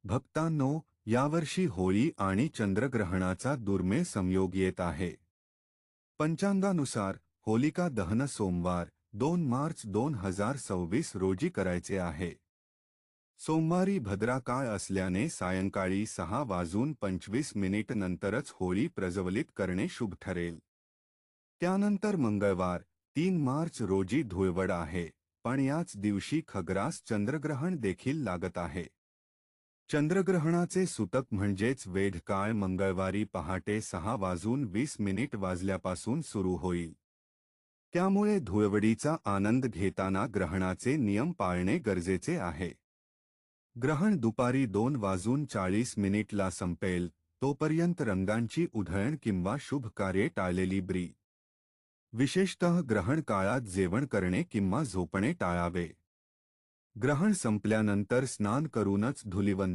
भक्तांनो, यावर्षी होळी आणि चंद्रग्रहणाचा दुर्मिळ संयोग येत आहे. पंचांगानुसार होलिका दहन सोमवार 2 मार्च 2026 रोजी करायचे आहे. सोमवारी भद्रा काळ असल्याने सायंकाळी 6:25 नंतरच होळी प्रज्वलित करणे शुभ ठरेल. त्यानंतर मंगळवार 3 मार्च रोजी धुळवड आहे, पण याच दिवशी खग्रास चंद्रग्रहण देखील लागत आहे. चंद्रग्रहणाचे सूतक म्हणजेच वेधकाळ मंगळवारी पहाटे 6:20 वाजल्यापासून सुरू होईल. त्यामुळे धुळवडीचा आनंद घेताना ग्रहणाचे नियम पाळणे गरजेचे आहे. ग्रहण दुपारी 2:40 संपेल, तोपर्यंत रंगांची उधळण किंवा शुभ कार्ये टाळलेली बरी. विशेषतः ग्रहण काळात जेवण करणे किंवा झोपणे टाळावे. ग्रहण संपल्यानंतर स्नान करूनच धूलिवंदन